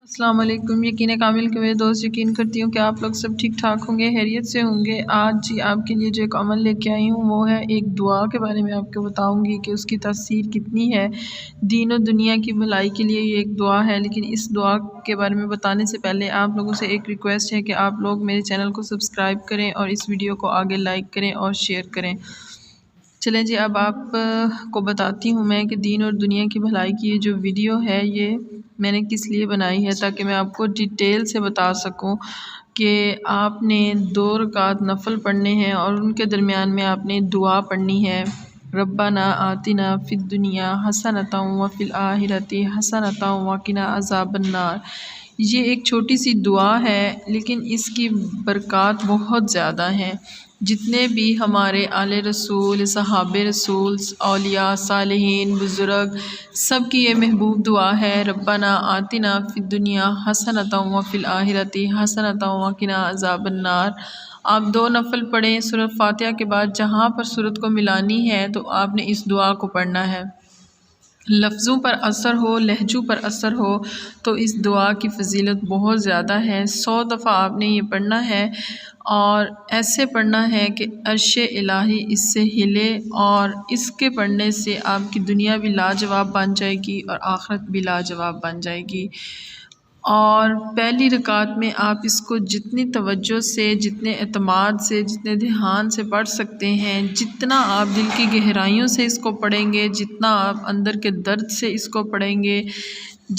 السلام علیکم۔ یقین کامل کے میرے دوست، یقین کرتی ہوں کہ آپ لوگ سب ٹھیک ٹھاک ہوں گے، خیریت سے ہوں گے۔ آج آپ کے لیے جو ایک عمل لے کے آئی ہوں وہ ہے ایک دعا کے بارے میں آپ کو بتاؤں گی کہ اس کی تاثیر کتنی ہے۔ دین و دنیا کی بھلائی کے لیے یہ ایک دعا ہے، لیکن اس دعا کے بارے میں بتانے سے پہلے آپ لوگوں سے ایک ریکویسٹ ہے کہ آپ لوگ میرے چینل کو سبسکرائب کریں اور اس ویڈیو کو آگے لائک کریں اور شیئر کریں۔ چلیں جی، اب آپ کو بتاتی ہوں میں کہ دین اور دنیا کی بھلائی کی یہ جو ویڈیو ہے یہ میں نے کس لیے بنائی ہے، تاکہ میں آپ کو ڈیٹیل سے بتا سکوں کہ آپ نے 2 رکعت نفل پڑھنے ہیں اور ان کے درمیان میں آپ نے دعا پڑھنی ہے۔ ربنا آتنا فی الدنیا حسنۃ وفی الآخرۃ حسنۃ وقنا عذاب النار۔ یہ ایک چھوٹی سی دعا ہے لیکن اس کی برکات بہت زیادہ ہیں۔ جتنے بھی ہمارے آل رسول، صحاب رسول، اولیاء، صالحین، بزرگ، سب کی یہ محبوب دعا ہے، ربنا آتنا فی الدنیا حسنۃ وفی الآخرۃ حسنۃ وقنا عذاب النار۔ آپ 2 نفل پڑھیں، سورۃ فاتحہ کے بعد جہاں پر سورت کو ملانی ہے تو آپ نے اس دعا کو پڑھنا ہے۔ لفظوں پر اثر ہو، لہجوں پر اثر ہو تو اس دعا کی فضیلت بہت زیادہ ہے۔ 100 دفعہ آپ نے یہ پڑھنا ہے اور ایسے پڑھنا ہے کہ عرش الہی اس سے ہلے، اور اس کے پڑھنے سے آپ کی دنیا بھی لاجواب بن جائے گی اور آخرت بھی لاجواب بن جائے گی۔ اور پہلی رکعت میں آپ اس کو جتنی توجہ سے، جتنے اعتماد سے، جتنے دھیان سے پڑھ سکتے ہیں، جتنا آپ دل کی گہرائیوں سے اس کو پڑھیں گے، جتنا آپ اندر کے درد سے اس کو پڑھیں گے،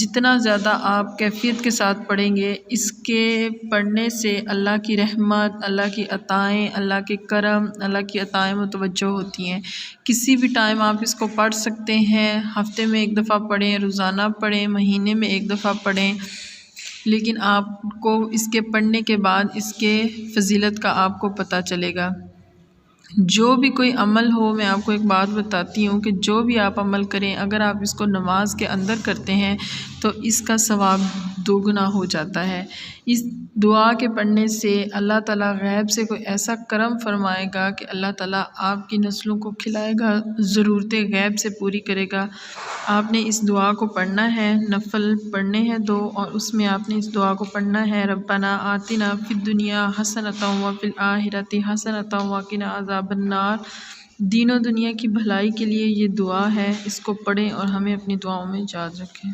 جتنا زیادہ آپ کیفیت کے ساتھ پڑھیں گے، اس کے پڑھنے سے اللہ کی رحمت، اللہ کی عطائیں، اللہ کے کرم، اللہ کی عطائیں متوجہ ہوتی ہیں۔ کسی بھی ٹائم آپ اس کو پڑھ سکتے ہیں، ہفتے میں 1 دفعہ پڑھیں، روزانہ پڑھیں، مہینے میں 1 دفعہ پڑھیں، لیکن آپ کو اس کے پڑھنے کے بعد اس کے فضیلت کا آپ کو پتہ چلے گا۔ جو بھی کوئی عمل ہو، میں آپ کو ایک بات بتاتی ہوں کہ جو بھی آپ عمل کریں، اگر آپ اس کو نماز کے اندر کرتے ہیں تو اس کا ثواب 2 گنا ہو جاتا ہے۔ اس دعا کے پڑھنے سے اللہ تعالیٰ غیب سے کوئی ایسا کرم فرمائے گا کہ اللہ تعالیٰ آپ کی نسلوں کو کھلائے گا، ضرورتیں غیب سے پوری کرے گا۔ آپ نے اس دعا کو پڑھنا ہے، نفل پڑھنے ہیں 2، اور اس میں آپ نے اس دعا کو پڑھنا ہے، ربنا آتنا فی الدنیا حسنۃ وفی الآخرۃ حسنۃ وقنا عذاب النار۔ دین و دنیا کی بھلائی کے لیے یہ دعا ہے، اس کو پڑھیں اور ہمیں اپنی دعاؤں میں یاد رکھیں۔